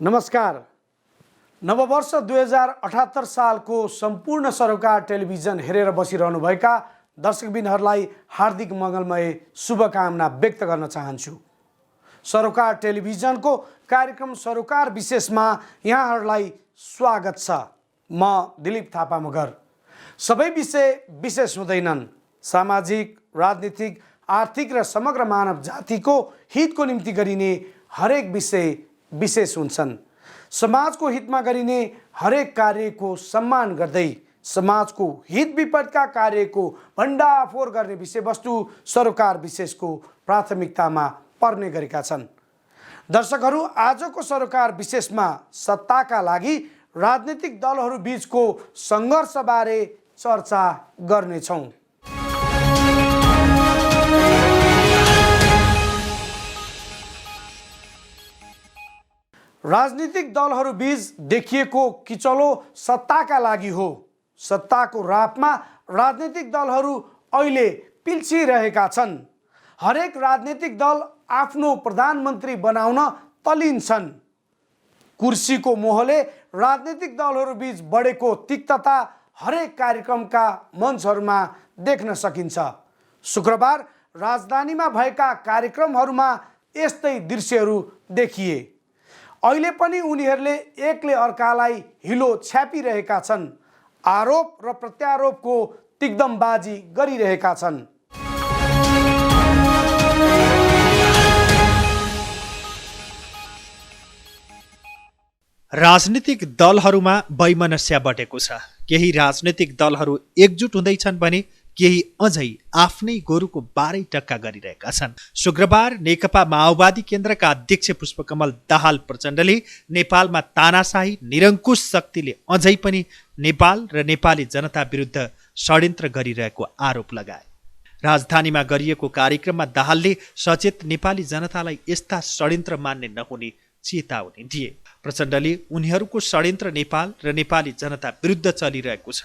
नमस्कार। नववर्ष 2078 सालको सम्पूर्ण सरोकार टेलिभिजन हेरेर बसिरहनुभएका दर्शकबिनहरूलाई हार्दिक मङ्गलमय शुभकामना व्यक्त गर्न चाहन्छु। सरोकार टेलिभिजनको कार्यक्रम सरोकार विशेषमा यहाँहरूलाई स्वागत छ। म दिलीप थापा मगर। सबै विषय विशेष हुँदैनन्। सामाजिक, राजनीतिक, आर्थिक र समग्र मानव जातिको हितको निम्ति गरिने हरेक विषय विशेष हुन्छन्। समाजको हितमा गरिने हरेक कार्यको सम्मान गर्दै समाजको हित विपरीतका कार्यको भण्डाफोर गर्ने विषयवस्तु सरोकार विशेषको प्राथमिकतामा पर्ने गरेका छन्। दर्शकहरू, आजको सरोकार विशेषमा सत्ताका लागि राजनीतिक दलहरू बीचको सङ्घर्षबारे चर्चा गर्नेछौँ। राजनीतिक दलहरू बीच देखिएको किचलो सत्ताका लागि हो। सत्ताको रापमा राजनीतिक दलहरू अहिले पिल्सिरहेका छन्। हरेक राजनीतिक दल आफ्नो प्रधानमन्त्री बनाउन तल्लीन छन्। कुर्सीको मोहले राजनीतिक दलहरू बीच बढेको तिक्तता हरेक कार्यक्रमका मञ्चहरूमा देख्न सकिन्छ। शुक्रबार राजधानीमा भएका कार्यक्रमहरूमा यस्तै दृश्यहरू देखिए। अहिले पनि उनीहरूले एकले अर्कालाई हिलो छ्यापिरहेका छन्। आरोप र प्रत्यारोपको तिग्दमबाजी गरिरहेका छन्। राजनीतिक दलहरूमा वैमनस्य बढेको छ। केही राजनीतिक दलहरू एकजुट हुँदैछन् भने केही अझै आफ्नै गोरुको बारै टक्का गरिरहेका छन्। शुक्रबार नेकपा माओवादी केन्द्रका अध्यक्ष पुष्पकमल दाहाल प्रचण्डले नेपालमा तानाशाही निरङ्कुश शक्तिले अझै पनि नेपाल र नेपाली जनता विरुद्ध षड्यन्त्र गरिरहेको आरोप लगाए। राजधानीमा गरिएको कार्यक्रममा दाहालले सचेत नेपाली जनतालाई यस्ता षड्यन्त्र मान्ने नहुने चेतावनी दिए। प्रचण्डले उनीहरूको षड्यन्त्र नेपाल र नेपाली जनता विरुद्ध चलिरहेको छ।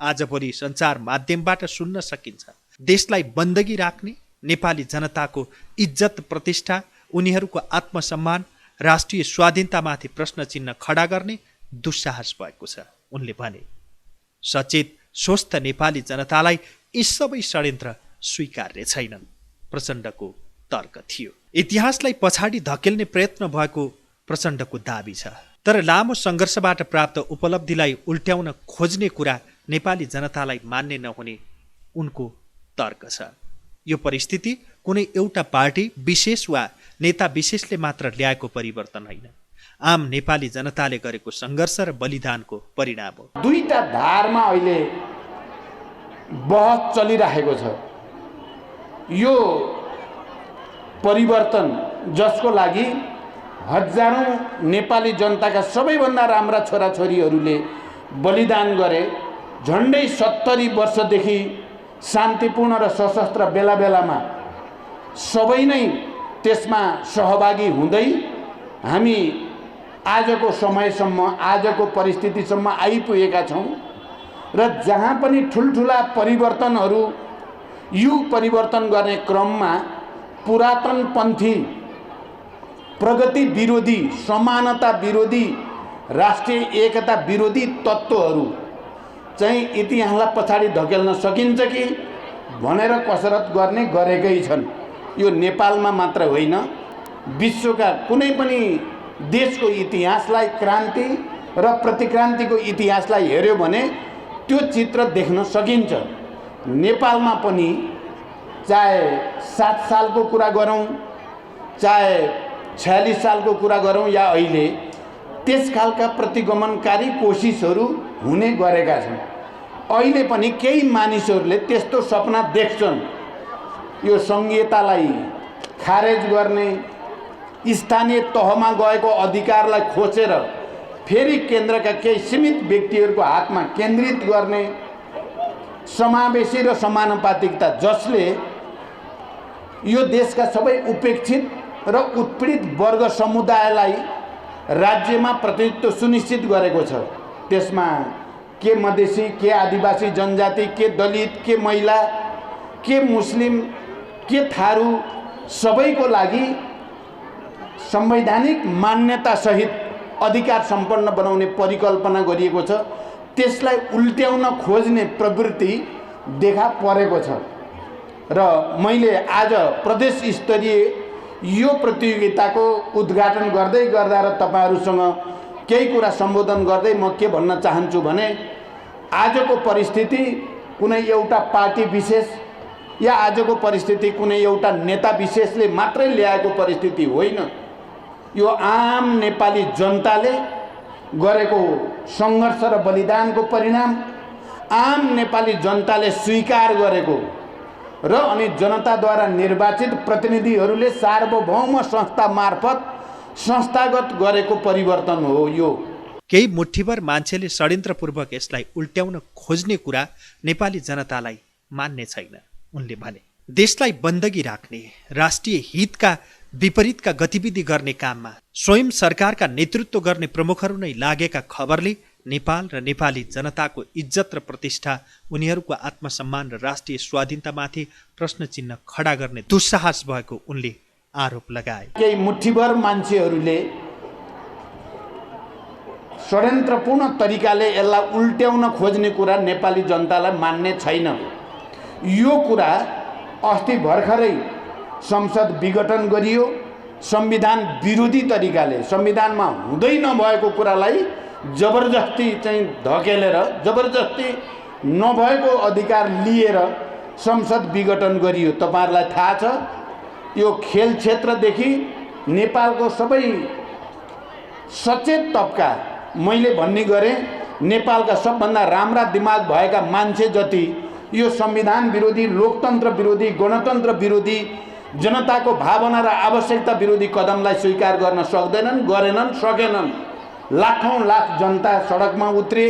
आजभोलि सञ्चार माध्यमबाट सुन्न सकिन्छ। देशलाई बन्दगी राख्ने, नेपाली जनताको इज्जत प्रतिष्ठा, उनीहरूको आत्मसम्मान, राष्ट्रिय स्वाधीनतामाथि प्रश्न चिन्ह खडा गर्ने दुस्साहस भएको छ। उनले भने, सचेत स्वस्थ नेपाली जनतालाई यी सबै षड्यन्त्र स्वीकार्य छैनन्। प्रचण्डको तर्क थियो। इतिहासलाई पछाडि धकेल्ने प्रयत्न भएको प्रचण्डको दाबी छ। तर लामो सङ्घर्षबाट प्राप्त उपलब्धिलाई उल्ट्याउन खोज्ने कुरा नेपाली जनतालाई मान्ने नहुने उनको तर्क छ। यो परिस्थिति कुनै एउटा पार्टी विशेष वा नेता विशेषले मात्र ल्याएको परिवर्तन होइन, आम नेपाली जनताले गरेको सङ्घर्ष र बलिदानको परिणाम हो। दुईटा धारमा अहिले बहस चलिरहेको छ। यो परिवर्तन जसको लागि हजारौं नेपाली जनताका सबैभन्दा राम्रा छोराछोरीहरूले बलिदान गरे, झन्डै 70 वर्षदेखि शान्तिपूर्ण र सशस्त्र बेला बेलामा सबै नै त्यसमा सहभागी हुँदै हामी आजको समयसम्म, आजको परिस्थितिसम्म आइपुगेका छौँ। र जहाँ पनि ठुल्ठुला परिवर्तनहरू, युग परिवर्तन गर्ने क्रममा पुरातनपन्थी, प्रगति विरोधी, समानता विरोधी, राष्ट्रिय एकता विरोधी तत्त्वहरू चाहिँ इतिहासलाई पछाडि धकेल्न सकिन्छ कि भनेर कसरत गरेकै छन्। यो नेपालमा मात्र होइन, विश्वका कुनै पनि देशको इतिहासलाई, क्रान्ति र प्रतिक्रान्तिको इतिहासलाई हेऱ्यो भने त्यो चित्र देख्न सकिन्छ। नेपालमा पनि चाहे 7 सालको कुरा गरौँ, चाहे 46 सालको कुरा गरौँ या अहिले, त्यस खालका प्रतिगमनकारी कोसिसहरू हुने गरेका छन्। अहिले पनि केही मानिसहरूले त्यस्तो सपना देख्छन्। यो सङ्घीयतालाई खारेज गर्ने, स्थानीय तहमा गएको अधिकारलाई खोसेर फेरि केन्द्रका केही सीमित व्यक्तिहरूको हातमा केन्द्रित गर्ने, समावेशी र समानुपातिकता जसले यो देशका सबै उपेक्षित र उत्पीडित वर्ग समुदायलाई राज्यमा प्रतिनिधित्व सुनिश्चित गरेको छ। त्यसमा के मधेसी, के आदिवासी जनजाति, के दलित, के महिला, के मुस्लिम, के थारू, सबैको लागि संवैधानिक मान्यता सहित अधिकार सम्पन्न बनाउने परिकल्पना गरिएको छ, त्यसलाई उल्ट्याउन खोज्ने प्रवृत्ति देखा परेको छ। र मैले आज प्रदेश स्तरीय यो प्रतियोगिताको उद्घाटन गर्दै गर्दा र तपाईहरुसँग केही कुरा सम्बोधन गर्दै म के भन्न चाहन्छु भने आजको परिस्थिति कुनै एउटा पार्टी विशेष या आजको परिस्थिति कुनै एउटा नेता विशेषले मात्रै ल्याएको परिस्थिति होइन। यो आम नेपाली जनताले गरेको सङ्घर्ष र बलिदानको परिणाम, आम नेपाली जनताले स्वीकार गरेको र अनि जनताद्वारा निर्वाचित प्रतिनिधिहरूले सार्वभौम संस्था मार्फत संस्थागत गरेको परिवर्तन हो। यो केही मुठ्ठीभर मान्छेले षड्यन्त्रपूर्वक यसलाई उल्ट्याउन खोज्ने कुरा नेपाली जनतालाई मान्ने छैन। उनले भने देशलाई बन्दगी राख्ने, राष्ट्रिय हितका विपरीतका गतिविधि गर्ने काममा स्वयं सरकारका नेतृत्व गर्ने प्रमुखहरू नै लागेका खबरले नेपाल र नेपाली जनताको इज्जत र प्रतिष्ठा, उनीहरूको आत्मसम्मान र राष्ट्रिय स्वाधीनतामाथि प्रश्न चिन्ह खडा गर्ने दुस्साहस भएको उनले आरोप लगाए। केही मुठ्ठीभर मान्छेहरूले षड्यन्त्रपूर्ण तरिकाले यसलाई उल्ट्याउन खोज्ने कुरा नेपाली जनतालाई मान्ने छैन। यो कुरा अस्ति भर्खरै संसद विघटन गरियो, संविधान विरोधी तरिकाले संविधानमा हुँदै नभएको कुरालाई जबरजस्ती चाहिँ धकेलेर, जबरजस्ती नभएको अधिकार लिएर संसद विघटन गरियो। तपाईहरुलाई थाहा छ, यो खेल क्षेत्रदेखि नेपालको सबै सचेत तबका, मैले भन्ने गरेँ नेपालका सबभन्दा राम्रा दिमाग भएका मान्छे जति यो संविधान विरोधी, लोकतन्त्र विरोधी, गणतन्त्र विरोधी, जनताको भावना र आवश्यकता विरोधी कदमलाई स्वीकार गर्न सक्दैनन्, गरेनन्, सकेनन्। लाखौं लाख जनता सडकमा उत्रे।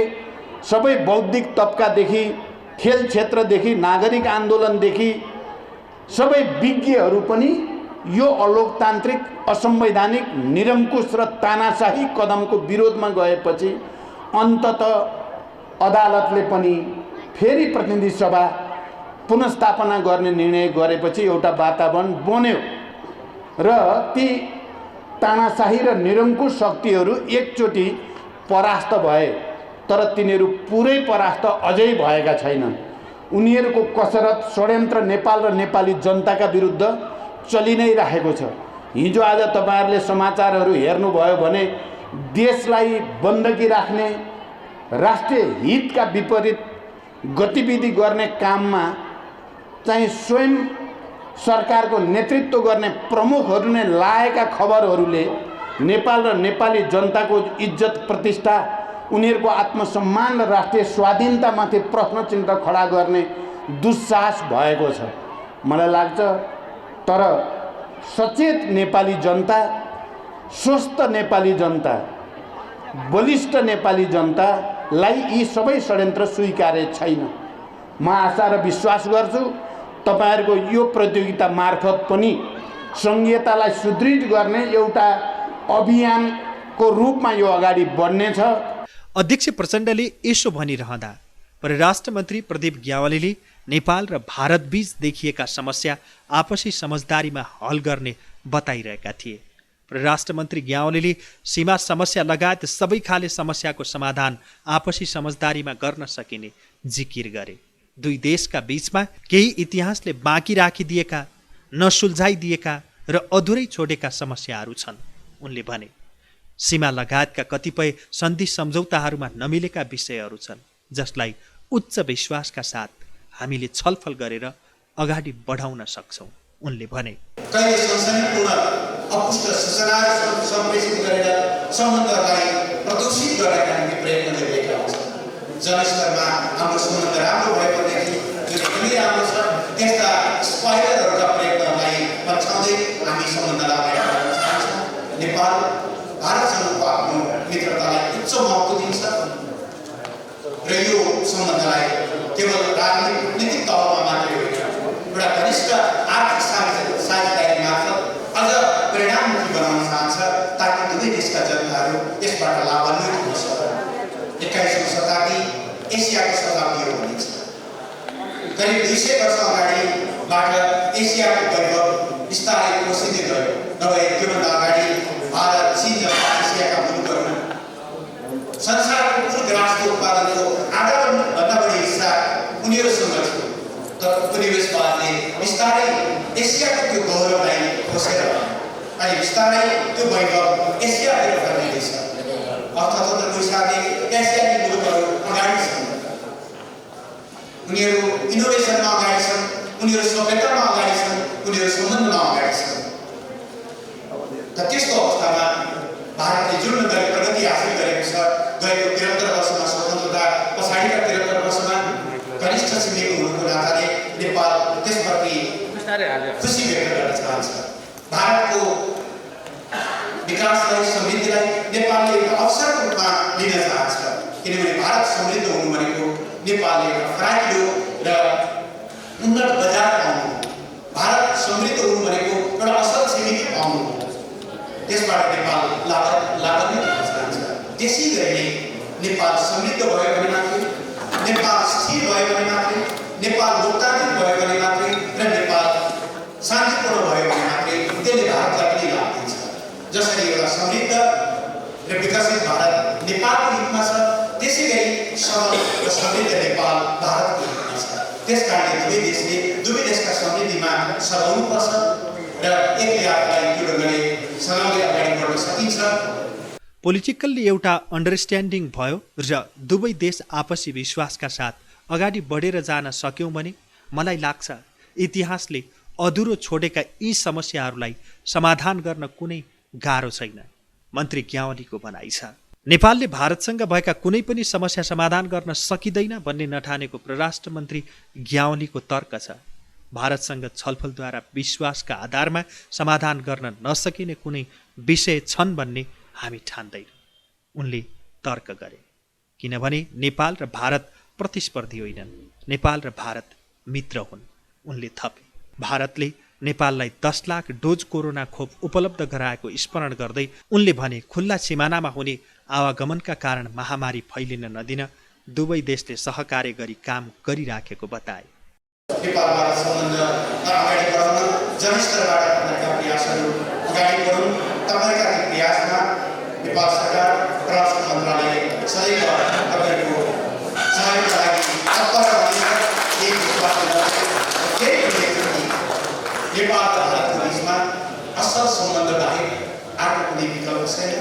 सबै बौद्धिक तबकादेखि, खेल क्षेत्रदेखि, नागरिक आन्दोलनदेखि सबै विज्ञहरू पनि यो अलोकतान्त्रिक, असंवैधानिक, निरङ्कुश र तानाशाही कदमको विरोधमा गएपछि अन्ततः अदालतले पनि फेरि प्रतिनिधि सभा पुनर्स्थापना गर्ने निर्णय गरेपछि एउटा वातावरण बन्यो र ती तानाशाही र निरङ्कुश शक्तिहरू एकचोटि परास्त भए। तर तिनीहरू पुरै परास्त अझै भएका छैनन्। उनीहरूको कसरत, षड्यन्त्र नेपाल र नेपाली जनताका विरुद्ध चलि नै राखेको छ। हिजो आज तपाईहरुले समाचारहरू हेर्नुभयो भने देशलाई बन्दगी राख्ने, राष्ट्रिय हितका विपरीत गतिविधि गर्ने काममा चाहिँ स्वयं सरकारको नेतृत्व गर्ने प्रमुखहरू नै लागेका खबरहरूले नेपाल र नेपाली जनताको इज्जत, प्रतिष्ठा, उनीहरूको आत्मसम्मान र राष्ट्रिय स्वाधीनतामाथि प्रश्न चिन्ह खडा गर्ने दुस्साहस भएको छ मलाई लाग्छ। तर सचेत नेपाली जनता, स्वस्थ नेपाली जनता, बलिष्ठ नेपाली जनतालाई यी सबै षड्यन्त्र स्वीकार्य छैन। म आशा र विश्वास गर्छु तपाईहरुको यो प्रतियोगिता मार्फत पनि संघीयतालाई सुदृढ गर्ने एउटा अभियानको रूपमा यो अगाडि बढ्नेछ। अध्यक्ष प्रचण्डले यसो भनिरहँदा परराष्ट्र मन्त्री प्रदीप ग्यावालीले नेपाल र भारतबीच देखिएका समस्या आपसी समझदारीमा हल गर्ने बताइरहेका थिए। परराष्ट्र मन्त्री ग्यावालीले सीमा समस्या लगायत सबै खाले समस्याको समाधान आपसी समझदारीमा गर्न सकिने जिकिर गरे। दुई देशका बीचमा केही इतिहासले बाँकी राखिदिएका, नसुल्झाइदिएका र अधुरै छोडेका समस्याहरू छन्। उनले भने सीमा लगायतका कतिपय सन्धि सम्झौताहरूमा नमिलेका विषयहरू छन् जसलाई उच्च विश्वासका साथ हामीले छलफल गरेर अगाडि बढाउन सक्छौँ। उनले भने कहिले सनसनीपूर्ण अपुष्ट सूचनाहरू सम्प्रेषित गरेर सम्बन्धलाई प्रदूषित गर्नका निम्ति प्रयत्न गरिरहेका हुन्छन्। जनस्तरमा हाम्रो सम्बन्ध राम्रो भएकोदेखि जुन एकदमै राम्रो छ, त्यस्ता स्पाइरलहरूका प्रयत्नलाई पछ्याउँदै हामी सम्बन्धलाई अगाडि बढाउन चाहन्छौँ। नेपाल भारतसँगको आफ्नो मित्रतालाई उच्च महत्त्व दिन्छ र यो सम्बन्धलाई केवल राजनीतिक कूटनीतिक तहमा मात्रै होइन, एउटा घनिष्ठ आर्थिक साझेदारी मार्फत अझ परिणाममुखी बनाउन चाहन्छ ताकि दुवै देशका जनताहरू यसबाट लाभान्वित हुन सक्छन्। 21औं शताब्दी एसियाको शताब्दी हो भनिन्छ। करिब 200 वर्ष अगाडिबाट एसियाको वैभव बिस्तारै कोसिँदै गयो। नभए त्योभन्दा अगाडि भारत, चीन जस्ता एसियाका मुलुकहरू उपनिवेशवादले बिस्तारै एसियाको त्यो गौरवलाई खोसेर अनि बिस्तारै त्यो वैभव एसियातिर फर्किँदैछ। अर्थतन्त्रको हिसाबले एसियाली मुलुकहरू अगाडि छन्, उनीहरू इनोभेसनमा अगाडि छन्, उनीहरू सभ्यतामा अगाडि छन्, उनीहरू सम्बन्धमा अगाडि छन्। त त्यस्तो अवस्थामा भारतले जुन गरी प्रगति हासिल गरेको छ, गएको 73 वर्षमा स्वतन्त्रता पछाडिका 73 वर्षमा कनिष्ठ छिमेकी हुनुको नाताले नेपाल त्यसप्रति खुसी व्यक्त गर्न चाहन्छ। भारतको विकासलाई, समृद्धिलाई नेपालले एउटा अवसरको रूपमा लिन चाहन्छ, किनभने भारत समृद्ध हुनु भनेको नेपालले एउटा फराकिलो र उन्नत बजार पाउनु, भारत समृद्ध हुनु भनेको एउटा असल छिमेकी पाउनु, त्यसबाट नेपाल लाभान्वित हुन चाहन्छ। त्यसै गरी नेपाल समृद्ध भयो भने मात्रै, नेपाल स्थिर भयो भने मात्रै, नेपाल लोकतान्त्रिक भयो भने मात्रै र नेपाल शान्तिपूर्ण भयो भने मात्रै त्यसले भारतलाई पनि लाभ दिन्छ। जसरी एउटा समृद्ध र विकसित भारत नेपालको हितमा छ, त्यसै गरी सबल र समृद्ध नेपाल भारतको हितमा छ। त्यसकारणले दुवै देशका समृद्धिमा सघाउनुपर्छ र एक यात्रालाई त्यो ढङ्गले सँगै अगाडि बढ्न सकिन्छ। पोलिटिकल्ली एउटा अन्डरस्ट्यान्डिङ भयो र दुवै देश आपसी विश्वासका साथ अगाडि बढेर जान सक्यौँ भने मलाई लाग्छ इतिहासले अधुरो छोडेका यी समस्याहरूलाई समाधान गर्न कुनै गाह्रो छैन। मन्त्री ग्यावालीको भनाइ छ। नेपालले भारतसँग भएका कुनै पनि समस्या समाधान गर्न सकिँदैन भन्ने नठानेको परराष्ट्र मन्त्री ग्यावालीको तर्क छ। भारतसँग छलफलद्वारा विश्वासका आधारमा समाधान गर्न नसकिने कुनै विषय छन् भन्ने हामी ठान्दैनौँ, उनले तर्क गरे। किनभने नेपाल र भारत प्रतिस्पर्धी होइनन्, नेपाल र भारत मित्र हुन्, उनले थपे। भारतले नेपाललाई 10 लाख डोज कोरोना खोप उपलब्ध गराएको स्मरण गर्दै उनले भने खुल्ला सिमानामा हुने आवागमनका कारण महामारी फैलिन नदिन दुवै देशले सहकार्य गरी काम गरिराखेको बताए। नेपालबाट सम्बन्ध अगाडि बढाउन जनस्तरबाट तपाईँका प्रयासहरू अगाडि बढाउन्। तपाईँका ती प्रयासमा नेपाल सरकार परराष्ट्र मन्त्रालय सदैव तपाईँको सहयोगका लागि तत्पर रहनेछ। यही विश्वास नेपाल र भारतको बिचमा असल सम्बन्ध बाहेक अर्को कुनै विकल्प छैन,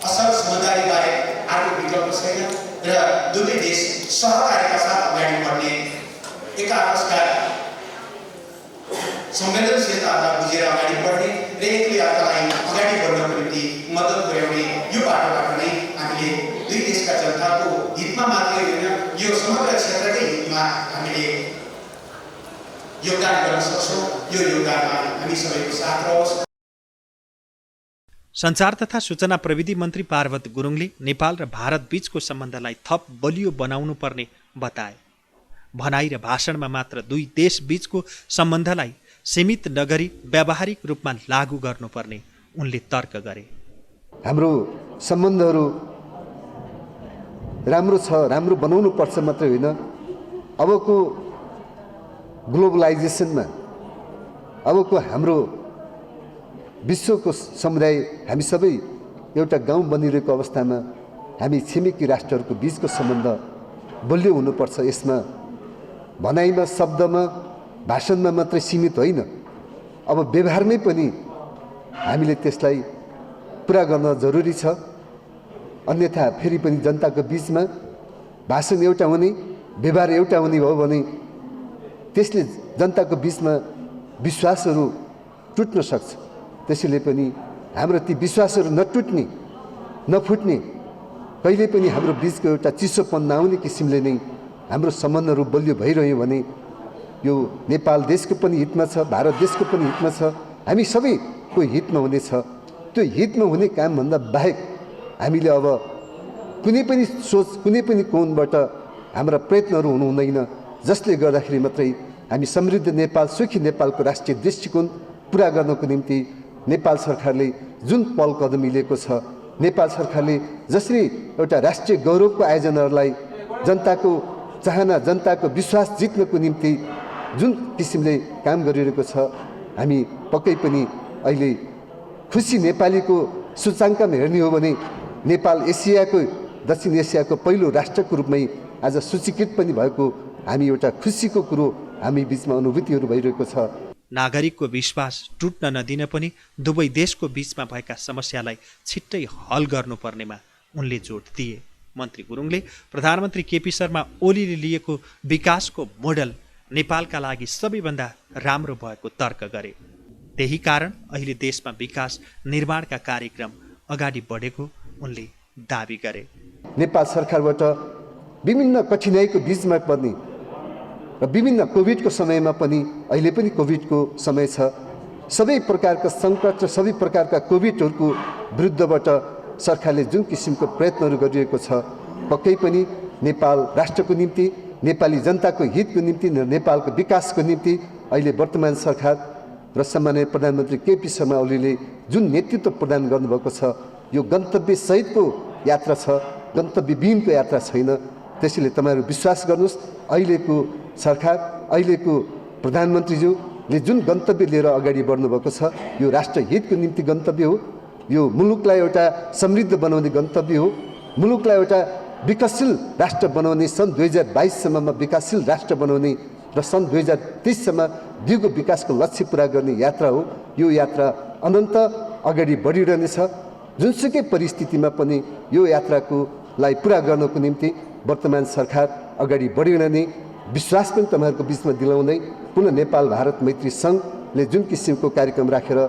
असल समझदारी बाहेक अर्को विकल्प छैन र दुवै देश सहकार्यका साथ अगाडि बढ्ने, एकाआपसका संवेदनशीलतालाई बुझेर अगाडि बढ्ने र एकले अर्कालाई अगाडि बढ्नको निम्ति मद्दत पुर्याउने यो बाटोबाट नै हामीले दुई देशका जनताको हितमा मात्रै होइन, यो समग्र क्षेत्रकै हितमा हामीले योगदान गर्न सक्छौँ। यो योगदानमा हामी सबैको साथ रहोस्। सञ्चार तथा सूचना प्रविधि मन्त्री पार्वत गुरुङले नेपाल र भारत बीचको सम्बन्धलाई थप बलियो बनाउनु पर्ने बताए। भनाइ र भाषणमा मात्र दुई देश बीचको सम्बन्धलाई सीमित नगरी व्यावहारिक रूपमा लागू गर्नुपर्ने उनले तर्क गरे। हाम्रो सम्बन्धहरू राम्रो छ, राम्रो बनाउनु पर्छ मात्रै होइन, अबको ग्लोबलाइजेसनमा, अबको हाम्रो विश्वको समुदाय हामी सबै एउटा गाउँ बनिरहेको अवस्थामा हामी छिमेकी राष्ट्रहरूको बीचको सम्बन्ध बलियो हुनुपर्छ। यसमा भनाइमा, शब्दमा, भाषणमा मात्रै सीमित होइन, अब व्यवहारमै पनि हामीले त्यसलाई पुरा गर्न जरुरी छ। अन्यथा फेरि पनि जनताको बीचमा भाषण एउटा हुने, व्यवहार एउटा हुने हो भने त्यसले जनताको बीचमा विश्वासहरू टुट्न सक्छ। त्यसैले पनि हाम्रो ती विश्वासहरू नटुट्ने, नफुट्ने, कहिले पनि हाम्रो बीचको एउटा चिसोपन नआउने किसिमले नै हाम्रो सम्बन्धहरू बलियो भइरह्यो भने यो नेपाल देशको पनि हितमा छ, भारत देशको पनि हितमा छ, हामी सबैको हितमा हुनेछ। त्यो हितमा हुने कामभन्दा बाहेक हामीले अब कुनै पनि सोच, कुनै पनि कोणबाट हाम्रा प्रयत्नहरू हुनु हुँदैन, जसले गर्दाखेरि मात्रै हामी समृद्ध नेपाल, सुखी नेपालको राष्ट्रिय दृष्टिकोण पुरा गर्नको निम्ति नेपाल सरकारले जुन पहल कदम लिएको छ, नेपाल सरकारले जसरी एउटा राष्ट्रिय गौरवको आयोजनाहरूलाई जनताको चाहना, जनताको विश्वास जित्नको निम्ति जुन किसिमले काम गरिरहेको छ, हामी पक्कै पनि अहिले खुसी नेपालीको सूचाङ्कमा हेर्ने हो भने नेपाल एसियाको, दक्षिण एसियाको पहिलो राष्ट्रको रूपमै आज सूचीकृत पनि भएको हामी एउटा खुसीको कुरो हामी बिचमा अनुभूतिहरू भइरहेको छ। नागरिकको विश्वास टुट्न नदिन पनि दुवै देशको बीचमा भएका समस्यालाई छिट्टै हल गर्नुपर्नेमा उनले जोड दिए। मन्त्री गुरुङले प्रधानमन्त्री केपी शर्मा ओलीले लिएको विकासको मोडल नेपालका लागि सबैभन्दा राम्रो भएको तर्क गरे। त्यही कारण अहिले देशमा विकास निर्माणका कार्यक्रम अगाडि बढेको उनले दाबी गरे। नेपाल सरकारबाट विभिन्न कठिनाइको बीचमा पनि र विभिन्न कोभिडको समयमा पनि, अहिले पनि कोभिडको समय छ, सबै प्रकारका सङ्कट र सबै प्रकारका कोभिडहरूको विरुद्धबाट सरकारले जुन किसिमको प्रयत्नहरू गरिरहेको छ, पक्कै पनि नेपाल राष्ट्रको निम्ति, नेपाली जनताको हितको निम्ति र नेपालको विकासको निम्ति अहिले वर्तमान सरकार र सम्माननीय प्रधानमन्त्री केपी शर्मा ओलीले जुन नेतृत्व प्रदान गर्नुभएको छ, यो गन्तव्य सहितको यात्रा छ, गन्तव्यविहीनको यात्रा छैन। त्यसैले तपाईँहरू विश्वास गर्नुहोस्, अहिलेको सरकार, अहिलेको प्रधानमन्त्रीज्यूले जुन गन्तव्य लिएर अगाडि बढ्नुभएको छ, यो राष्ट्र हितको निम्ति गन्तव्य हो। यो मुलुकलाई एउटा समृद्ध बनाउने गन्तव्य हो। मुलुकलाई एउटा विकासशील राष्ट्र बनाउने, सन् 2022 सम्ममा विकासशील राष्ट्र बनाउने र सन् 2030 सम्म दिगो विकासको लक्ष्य पुरा गर्ने यात्रा हो। यो यात्रा अनन्त अगाडि बढिरहनेछ। जुनसुकै परिस्थितिमा पनि यो यात्राको लाई पुरा गर्नको निम्ति वर्तमान सरकार अगाडि बढिरहने विश्वास पनि तपाईँहरूको बिचमा दिलाउँदै, पुनः नेपाल भारत मैत्री सङ्घले जुन किसिमको कार्यक्रम राखेर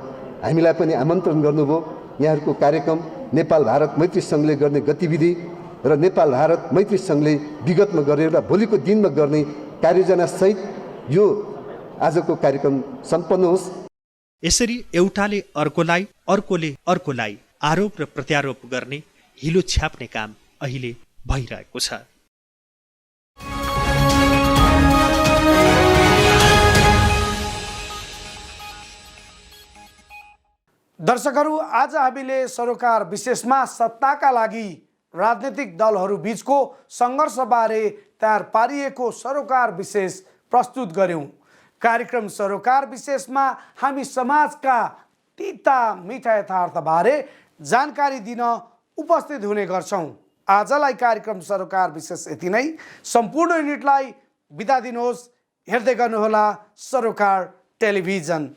हामीलाई पनि आमन्त्रण गर्नुभयो, यहाँहरूको कार्यक्रम नेपाल भारत मैत्री सङ्घले गर्ने गतिविधि र नेपाल भारत मैत्री सङ्घले विगतमा गरेर र भोलिको दिनमा गर्ने कार्ययोजना सहित यो आजको कार्यक्रम सम्पन्न होस्। यसरी एउटाले अर्कोलाई, अर्कोले अर्कोलाई आरोप र प्रत्यारोप गर्ने, हिलो छ्याप्ने काम अहिले भइरहेको छ। दर्शकहरू, आज हामीले सरोकार विशेषमा सत्ताका लागि राजनीतिक दलहरू बीचको सङ्घर्षबारे तयार पारिएको सरोकार विशेष प्रस्तुत गर्यौं। कार्यक्रम सरोकार विशेषमा हामी समाजका तीता मिठा यथार्थबारे जानकारी दिन उपस्थित हुने गर्छौं। आजलाई कार्यक्रम सरोकार विशेष यति नै। सम्पूर्ण युनिटलाई बिदा दिनुहोस्। हेर्दै गर्नुहोला सरोकार टेलिभिजन।